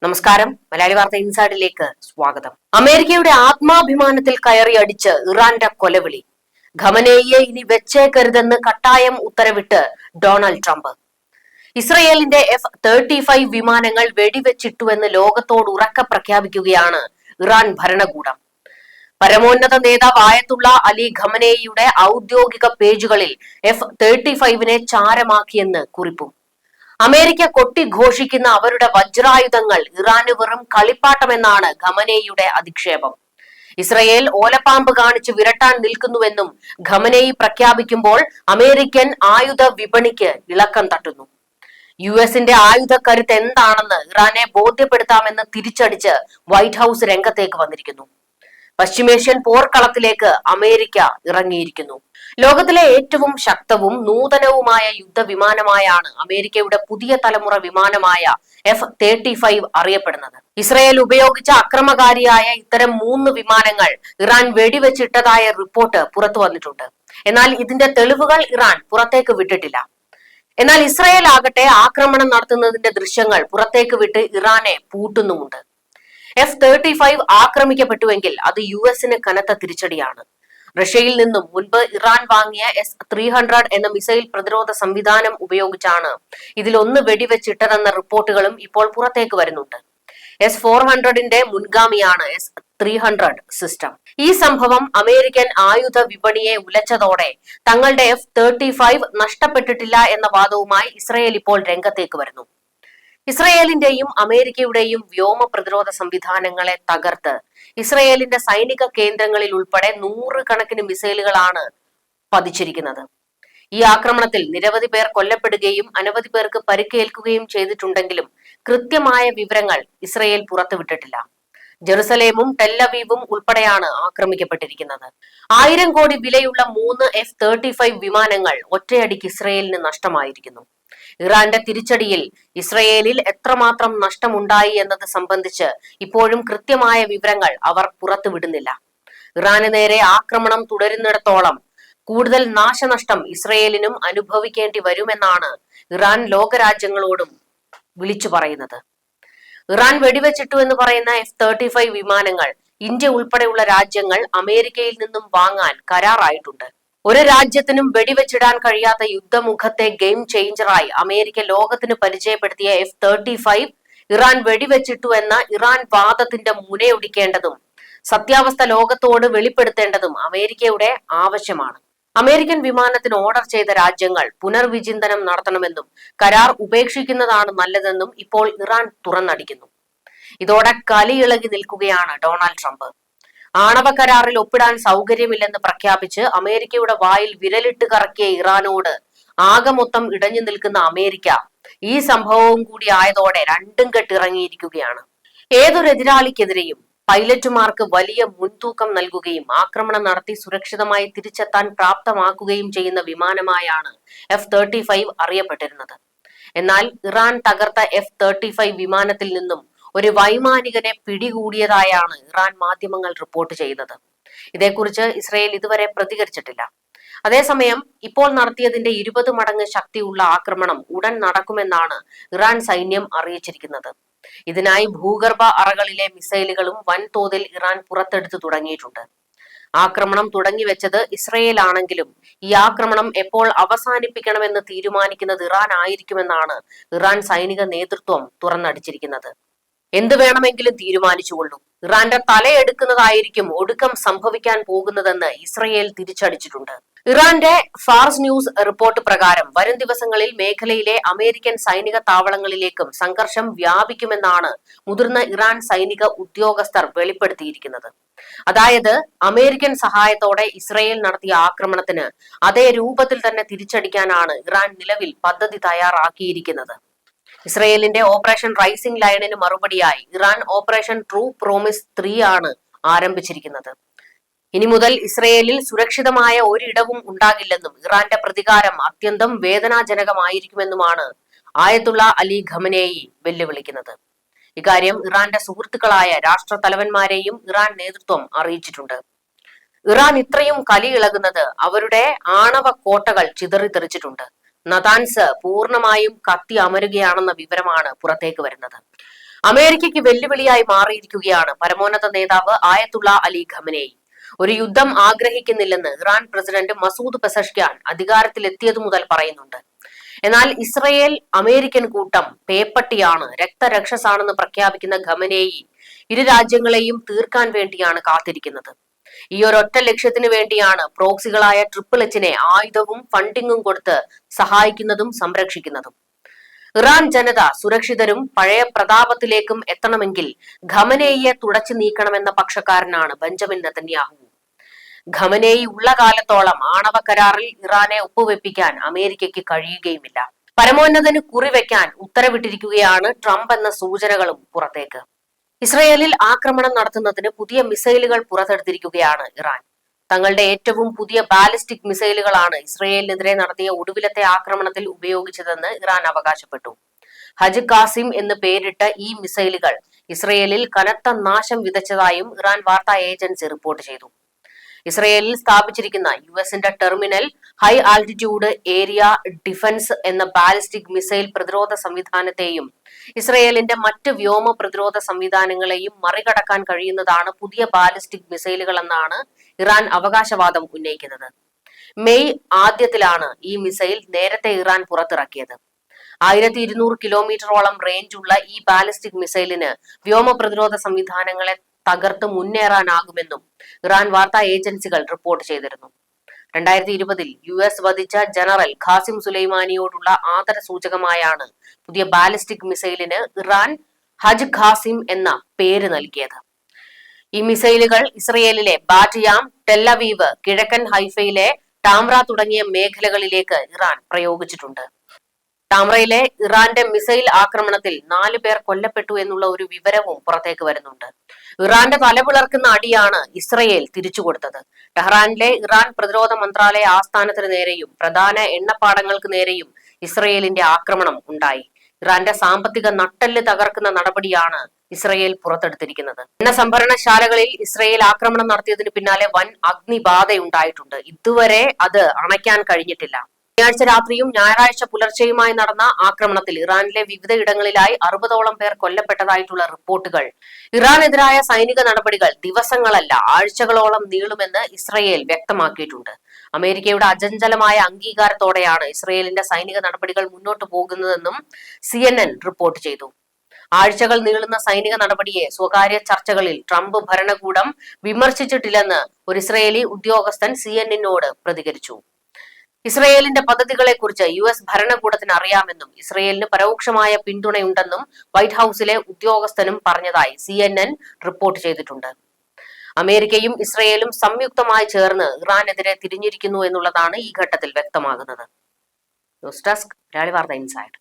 നമസ്കാരം. മലയാളി വാർത്ത ഇൻസൈഡിലേക്ക് സ്വാഗതം. അമേരിക്കയുടെ ആത്മാഭിമാനത്തിൽ കയറി അടിച്ച് ഇറാന്റെ കൊലവിളി. ഖമനേയിയെ ഇനി വെച്ചേക്കരുതെന്ന് കട്ടായം ഉത്തരവിട്ട് ഡൊണാൾഡ് ട്രംപ്. ഇസ്രയേലിന്റെ F-35 വിമാനങ്ങൾ വെടിവെച്ചിട്ടുവെന്ന് ലോകത്തോട് ഉറക്കെ പ്രഖ്യാപിക്കുകയാണ് ഇറാൻ ഭരണകൂടം. പരമോന്നത നേതാവ് ആയത്തുള്ള അലി ഖമനേയിയുടെ ഔദ്യോഗിക പേജുകളിൽ F-35 ചാരമാക്കിയെന്ന് കുറിപ്പും. അമേരിക്ക കൊട്ടിഘോഷിക്കുന്ന അവരുടെ വജ്രായുധങ്ങൾ ഇറാന് വെറും കളിപ്പാട്ടമെന്നാണ് ഖമനേയിയുടെ അധിക്ഷേപം. ഇസ്രയേൽ ഓലപ്പാമ്പ് കാണിച്ച് വിരട്ടാൻ നിൽക്കുന്നുവെന്നും ഖമനേയി പ്രഖ്യാപിക്കുമ്പോൾ അമേരിക്കൻ ആയുധ വിപണിക്ക് ഇളക്കം തട്ടുന്നു. യുഎസിന്റെ ആയുധക്കരുത്ത് എന്താണെന്ന് ഇറാനെ ബോധ്യപ്പെടുത്താമെന്ന് തിരിച്ചടിച്ച് വൈറ്റ് ഹൌസ് രംഗത്തേക്ക് വന്നിരിക്കുന്നു. പശ്ചിമേഷ്യൻ പോർക്കളത്തിലേക്ക് അമേരിക്ക ഇറങ്ങിയിരിക്കുന്നു. ലോകത്തിലെ ഏറ്റവും ശക്തവും നൂതനവുമായ യുദ്ധവിമാനമായാണ് അമേരിക്കയുടെ പുതിയ തലമുറ വിമാനമായ F-35 അറിയപ്പെടുന്നത്. ഇസ്രയേൽ ഉപയോഗിച്ച അക്രമകാരിയായ ഇത്തരം 3 വിമാനങ്ങൾ ഇറാൻ വെടിവെച്ചിട്ടതായ റിപ്പോർട്ട് പുറത്തു വന്നിട്ടുണ്ട്. എന്നാൽ ഇതിന്റെ തെളിവുകൾ ഇറാൻ പുറത്തേക്ക് വിട്ടിട്ടില്ല. എന്നാൽ ഇസ്രയേൽ ആകട്ടെ ആക്രമണം നടത്തുന്നതിന്റെ ദൃശ്യങ്ങൾ പുറത്തേക്ക് വിട്ട് ഇറാനെ പൂട്ടുന്നുമുണ്ട്. F-35 ആക്രമിക്കപ്പെട്ടുവെങ്കിൽ അത് യുഎസിന് കനത്ത തിരിച്ചടിയാണ്. റഷ്യയിൽ നിന്നും മുൻപ് ഇറാൻ വാങ്ങിയ S-300 എന്ന മിസൈൽ പ്രതിരോധ സംവിധാനം ഉപയോഗിച്ചാണ് ഇതിലൊന്ന് വെടിവെച്ചിട്ടതെന്ന റിപ്പോർട്ടുകളും ഇപ്പോൾ പുറത്തേക്ക് വരുന്നുണ്ട്. S-400ന്റെ മുൻഗാമിയാണ് S-300 സിസ്റ്റം. ഈ സംഭവം അമേരിക്കൻ ആയുധ വിപണിയെ ഉലച്ചതോടെ തങ്ങളുടെ F-35 നഷ്ടപ്പെട്ടിട്ടില്ല എന്ന വാദവുമായി ഇസ്രയേൽ ഇപ്പോൾ രംഗത്തേക്ക് വരുന്നു. ഇസ്രയേലിന്റെയും അമേരിക്കയുടെയും വ്യോമ പ്രതിരോധ സംവിധാനങ്ങളെ തകർത്ത് ഇസ്രയേലിന്റെ സൈനിക കേന്ദ്രങ്ങളിൽ ഉൾപ്പെടെ 100 കണക്കിന് മിസൈലുകളാണ് പതിച്ചിരിക്കുന്നത്. ഈ ആക്രമണത്തിൽ നിരവധി പേർ കൊല്ലപ്പെടുകയും അനവധി പേർക്ക് പരിക്കേൽക്കുകയും ചെയ്തിട്ടുണ്ടെങ്കിലും കൃത്യമായ വിവരങ്ങൾ ഇസ്രയേൽ പുറത്തുവിട്ടിട്ടില്ല. ജെറുസലേമും ടെല്ലവീവും ഉൾപ്പെടെയാണ് ആക്രമിക്കപ്പെട്ടിരിക്കുന്നത്. 1000 കോടി വിലയുള്ള 3 F-35 വിമാനങ്ങൾ ഒറ്റയടിക്ക് ഇസ്രയേലിന് നഷ്ടമായിരിക്കുന്നു. ഇറാന്റെ തിരിച്ചടിയിൽ ഇസ്രയേലിൽ എത്രമാത്രം നഷ്ടമുണ്ടായി എന്നത് സംബന്ധിച്ച് ഇപ്പോഴും കൃത്യമായ വിവരങ്ങൾ അവർ പുറത്തുവിടുന്നില്ല. ഇറാന് നേരെ ആക്രമണം തുടരുന്നിടത്തോളം കൂടുതൽ നാശനഷ്ടം ഇസ്രയേലിനും അനുഭവിക്കേണ്ടി വരുമെന്നാണ് ഇറാൻ ലോകരാജ്യങ്ങളോടും വിളിച്ചു പറയുന്നത്. ഇറാൻ വെടിവെച്ചിട്ടു എന്ന് പറയുന്ന F-35 വിമാനങ്ങൾ ഇന്ത്യ ഉൾപ്പെടെയുള്ള രാജ്യങ്ങൾ അമേരിക്കയിൽ നിന്നും വാങ്ങാൻ കരാറായിട്ടുണ്ട്. ഒരു രാജ്യത്തിനും വെടിവെച്ചിടാൻ കഴിയാത്ത യുദ്ധമുഖത്തെ ഗെയിം ചേഞ്ചറായി അമേരിക്ക ലോകത്തിന് പരിചയപ്പെടുത്തിയ F-35 ഇറാൻ വെടിവെച്ചിട്ടു എന്ന ഇറാൻ വാദത്തിന്റെ മുനയൊടിക്കേണ്ടതും സത്യാവസ്ഥ ലോകത്തോട് വെളിപ്പെടുത്തേണ്ടതും അമേരിക്കയുടെ ആവശ്യമാണ്. അമേരിക്കൻ വിമാനത്തിന് ഓർഡർ ചെയ്ത രാജ്യങ്ങൾ പുനർവിചിന്തനം നടത്തണമെന്നും കരാർ ഉപേക്ഷിക്കുന്നതാണ് നല്ലതെന്നും ഇപ്പോൾ ഇറാൻ തുറന്നടിക്കുന്നു. ഇതോടെ കലിയിളകി നിൽക്കുകയാണ് ഡൊണാൾഡ് ട്രംപ്. ആണവ കരാറിൽ ഒപ്പിടാൻ സൗകര്യമില്ലെന്ന് പ്രഖ്യാപിച്ച് അമേരിക്കയുടെ വായിൽ വിരലിട്ട് കറക്കിയ ഇറാനോട് ആകെ മൊത്തം ഇടഞ്ഞു നിൽക്കുന്ന അമേരിക്ക ഈ സംഭവവും കൂടി ആയതോടെ രണ്ടും കെട്ടിറങ്ങിയിരിക്കുകയാണ്. ഏതൊരു എതിരാളിക്കെതിരെയും പൈലറ്റുമാർക്ക് വലിയ മുൻതൂക്കം നൽകുകയും ആക്രമണം നടത്തി സുരക്ഷിതമായി തിരിച്ചെത്താൻ പ്രാപ്തമാക്കുകയും ചെയ്യുന്ന വിമാനമായാണ് F-35 അറിയപ്പെട്ടിരുന്നത്. എന്നാൽ ഇറാൻ തകർത്ത F-35 വിമാനത്തിൽ നിന്നും ഒരു വൈമാനികനെ പിടികൂടിയതായാണ് ഇറാൻ മാധ്യമങ്ങൾ റിപ്പോർട്ട് ചെയ്യുന്നത്. ഇതേക്കുറിച്ച് ഇസ്രയേൽ ഇതുവരെ പ്രതികരിച്ചിട്ടില്ല. അതേസമയം ഇപ്പോൾ നടത്തിയതിന്റെ 20 മടങ്ങ് ശക്തിയുള്ള ആക്രമണം ഉടൻ നടക്കുമെന്നാണ് ഇറാൻ സൈന്യം അറിയിച്ചിരിക്കുന്നത്. ഇതിനായി ഭൂഗർഭ അറകളിലെ മിസൈലുകളും വൻതോതിൽ ഇറാൻ പുറത്തെടുത്തു തുടങ്ങിയിട്ടുണ്ട്. ആക്രമണം തുടങ്ങിവെച്ചത് ഇസ്രയേൽ ആണെങ്കിലും ഈ ആക്രമണം എപ്പോൾ അവസാനിപ്പിക്കണമെന്ന് തീരുമാനിക്കുന്നത് ഇറാൻ ആയിരിക്കുമെന്നാണ് ഇറാൻ സൈനിക നേതൃത്വം തുറന്നടിച്ചിരിക്കുന്നത്. എന്ത് വേണമെങ്കിലും തീരുമാനിച്ചുകൊള്ളൂ, ഇറാന്റെ തലയെടുക്കുന്നതായിരിക്കും ഒടുക്കം സംഭവിക്കാൻ പോകുന്നതെന്ന് ഇസ്രയേൽ തിരിച്ചടിച്ചിട്ടുണ്ട്. ഇറാന്റെ ഫാർസ് ന്യൂസ് റിപ്പോർട്ട് പ്രകാരം വരും ദിവസങ്ങളിൽ മേഖലയിലെ അമേരിക്കൻ സൈനിക താവളങ്ങളിലേക്കും സംഘർഷം വ്യാപിക്കുമെന്നാണ് മുതിർന്ന ഇറാൻ സൈനിക ഉദ്യോഗസ്ഥർ വെളിപ്പെടുത്തിയിരിക്കുന്നത്. അതായത് അമേരിക്കൻ സഹായത്തോടെ ഇസ്രയേൽ നടത്തിയ ആക്രമണത്തിന് അതേ രൂപത്തിൽ തന്നെ തിരിച്ചടിക്കാനാണ് ഇറാൻ നിലവിൽ പദ്ധതി തയ്യാറാക്കിയിരിക്കുന്നത്. ഇസ്രയേലിന്റെ ഓപ്പറേഷൻ റൈസിംഗ് ലയണിന് മറുപടിയായി ഇറാൻ ഓപ്പറേഷൻ ട്രൂ പ്രോമിസ് 3 ആണ് ആരംഭിച്ചിരിക്കുന്നത്. ഇനി മുതൽ ഇസ്രയേലിൽ സുരക്ഷിതമായ ഒരിടവും ഉണ്ടാകില്ലെന്നും ഇറാന്റെ പ്രതികാരം അത്യന്തം വേദനാജനകമായിരിക്കുമെന്നുമാണ് ആയത്തുള്ള അലി ഖമനേയി വെല്ലുവിളിക്കുന്നത്. ഇക്കാര്യം ഇറാന്റെ സുഹൃത്തുക്കളായ രാഷ്ട്രതലവന്മാരെയും ഇറാൻ നേതൃത്വം അറിയിച്ചിട്ടുണ്ട്. ഇറാൻ ഇത്രയും കലിയിളകുന്നത് അവരുടെ ആണവ കോട്ടകൾ ചിതറിത്തെറിച്ചിട്ടുണ്ട്. നതാൻസ് പൂർണ്ണമായും കത്തി അമരുകയാണെന്ന വിവരമാണ് പുറത്തേക്ക് വരുന്നത്. അമേരിക്കയ്ക്ക് വെല്ലുവിളിയായി മാറിയിരിക്കുകയാണ് പരമോന്നത നേതാവ് ആയത്തുള്ള അലി ഖമനേയി. ഒരു യുദ്ധം ആഗ്രഹിക്കുന്നില്ലെന്ന് ഇറാൻ പ്രസിഡന്റ് മസൂദ് പെസഷ്ക്യാൻ അധികാരത്തിലെത്തിയതു മുതൽ പറയുന്നുണ്ട്. എന്നാൽ ഇസ്രയേൽ അമേരിക്കൻ കൂട്ടം പേപ്പട്ടിയാണ്, രക്തരക്ഷസാണെന്ന് പ്രഖ്യാപിക്കുന്ന ഖമനേയി ഇരു രാജ്യങ്ങളെയും തീർക്കാൻ വേണ്ടിയാണ് കാത്തിരിക്കുന്നത്. ഈ ഒരൊറ്റ ലക്ഷ്യത്തിന് വേണ്ടിയാണ് പ്രോക്സികളായ ട്രിപ്പിൾ ആയുധവും ഫണ്ടിങ്ങും കൊടുത്ത് സഹായിക്കുന്നതും സംരക്ഷിക്കുന്നതും. ഇറാൻ ജനത സുരക്ഷിതരും പഴയ പ്രതാപത്തിലേക്കും എത്തണമെങ്കിൽ ഖമനേയിയെ തുടച്ചു നീക്കണമെന്ന പക്ഷക്കാരനാണ് ബെഞ്ചമിൻ നെതന്യാഹു. ഖമനേയി ഉള്ള കാലത്തോളം ആണവ കരാറിൽ ഇറാനെ ഒപ്പുവെപ്പിക്കാൻ അമേരിക്കയ്ക്ക് കഴിയുകയുമില്ല. പരമോന്നതന് കുറിവെക്കാൻ ഉത്തരവിട്ടിരിക്കുകയാണ് ട്രംപ് എന്ന സൂചനകളും പുറത്തേക്ക്. ഇസ്രയേലിൽ ആക്രമണം നടത്തുന്നതിന് പുതിയ മിസൈലുകൾ പുറത്തെടുത്തിരിക്കുകയാണ് ഇറാൻ. തങ്ങളുടെ ഏറ്റവും പുതിയ ബാലിസ്റ്റിക് മിസൈലുകളാണ് ഇസ്രയേലിനെതിരെ നടത്തിയ ഒടുവിലത്തെ ആക്രമണത്തിൽ ഉപയോഗിച്ചതെന്ന് ഇറാൻ അവകാശപ്പെട്ടു. ഹജ് ഖാസിം എന്ന് പേരിട്ട ഈ മിസൈലുകൾ ഇസ്രയേലിൽ കനത്ത നാശം വിതച്ചതായും ഇറാൻ വാർത്താ ഏജൻസി റിപ്പോർട്ട് ചെയ്തു. ഇസ്രയേലിൽ സ്ഥാപിച്ചിരിക്കുന്ന യുഎസിന്റെ terminal high altitude area defence എന്ന ബാലിസ്റ്റിക് മിസൈൽ പ്രതിരോധ സംവിധാനത്തെയും ഇസ്രയേലിന്റെ മറ്റ് വ്യോമ പ്രതിരോധ സംവിധാനങ്ങളെയും മറികടക്കാൻ കഴിയുന്നതാണ് പുതിയ ബാലിസ്റ്റിക് മിസൈലുകളെന്നാണ് ഇറാൻ അവകാശവാദം ഉന്നയിക്കുന്നത്. മെയ് ആദ്യത്തിലാണ് ഈ മിസൈൽ നേരത്തെ ഇറാൻ പുറത്തിറക്കിയത്. 1200 കിലോമീറ്ററോളം റേഞ്ചുള്ള ഈ ബാലിസ്റ്റിക് മിസൈലിന് വ്യോമ പ്രതിരോധ സംവിധാനങ്ങളെ തകർത്ത് മുന്നേറാനാകുമെന്നും ഇറാൻ വാർത്താ ഏജൻസികൾ റിപ്പോർട്ട് ചെയ്തിരുന്നു. 2020 US വധിച്ച ജനറൽ ഖാസിം സുലൈമാനിയോടുള്ള ആദര സൂചകമായാണ് പുതിയ ബാലിസ്റ്റിക് മിസൈലിന് ഇറാൻ ഹജ് ഖാസിം എന്ന പേര് നൽകിയത്. ഈ മിസൈലുകൾ ഇസ്രയേലിലെ ബാറ്റിയാം, ടെല്ലവീവ്, കിഴക്കൻ ഹൈഫയിലെ ടാമ്ര തുടങ്ങിയ മേഖലകളിലേക്ക് ഇറാൻ പ്രയോഗിച്ചിട്ടുണ്ട്. ടാമ്രയിലെ ഇറാന്റെ മിസൈൽ ആക്രമണത്തിൽ 4 പേർ കൊല്ലപ്പെട്ടു എന്നുള്ള ഒരു വിവരവും പുറത്തേക്ക് വരുന്നുണ്ട്. ഇറാന്റെ തലപിളർക്കുന്ന അടിയാണ് ഇസ്രയേൽ തിരിച്ചുകൊടുത്തത്. ടെഹ്റാനിലെ ഇറാൻ പ്രതിരോധ മന്ത്രാലയ ആസ്ഥാനത്തിന് നേരെയും പ്രധാന എണ്ണപ്പാടങ്ങൾക്ക് നേരെയും ഇസ്രയേലിന്റെ ആക്രമണം ഉണ്ടായി. ഇറാന്റെ സാമ്പത്തിക നട്ടെല്ല് തകർക്കുന്ന നടപടിയാണ് ഇസ്രയേൽ പുറത്തെടുത്തിരിക്കുന്നത്. എണ്ണ സംഭരണശാലകളിൽ ഇസ്രയേൽ ആക്രമണം നടത്തിയതിനു പിന്നാലെ വൻ അഗ്നിബാധയുണ്ടായിട്ടുണ്ട്. ഇതുവരെ അത് അണയ്ക്കാൻ കഴിഞ്ഞിട്ടില്ല. ശനിയാഴ്ച രാത്രിയും ഞായറാഴ്ച പുലർച്ചെയുമായി നടന്ന ആക്രമണത്തിൽ ഇറാനിലെ വിവിധ ഇടങ്ങളിലായി 60ഓളം പേർ കൊല്ലപ്പെട്ടതായിട്ടുള്ള റിപ്പോർട്ടുകൾ. ഇറാനെതിരായ സൈനിക നടപടികൾ ദിവസങ്ങളല്ല ആഴ്ചകളോളം നീളുമെന്ന് ഇസ്രയേൽ വ്യക്തമാക്കിയിട്ടുണ്ട്. അമേരിക്കയുടെ അചഞ്ചലമായ അംഗീകാരത്തോടെയാണ് ഇസ്രയേലിന്റെ സൈനിക നടപടികൾ മുന്നോട്ടു പോകുന്നതെന്നും CNN റിപ്പോർട്ട് ചെയ്തു. ആഴ്ചകൾ നീളുന്ന സൈനിക നടപടിയെ സ്വകാര്യ ചർച്ചകളിൽ ട്രംപ് ഭരണകൂടം വിമർശിച്ചിട്ടില്ലെന്ന് ഒരു ഇസ്രയേലി ഉദ്യോഗസ്ഥൻ CNN പ്രതികരിച്ചു. ഇസ്രയേലിന്റെ പദ്ധതികളെക്കുറിച്ച് US ഭരണകൂടത്തിന് അറിയാമെന്നും ഇസ്രയേലിന് പരോക്ഷമായ പിന്തുണയുണ്ടെന്നും വൈറ്റ് ഹൌസിലെ ഉദ്യോഗസ്ഥനും പറഞ്ഞതായി CNN റിപ്പോർട്ട് ചെയ്തിട്ടുണ്ട്. അമേരിക്കയും ഇസ്രയേലും സംയുക്തമായി ചേർന്ന് ഇറാനെതിരെ തിരിഞ്ഞിരിക്കുന്നു എന്നുള്ളതാണ് ഈ ഘട്ടത്തിൽ വ്യക്തമാകുന്നത്. ന്യൂസ് ഡെസ്ക് മലയാളി വാർത്ത ഇൻസൈഡ്.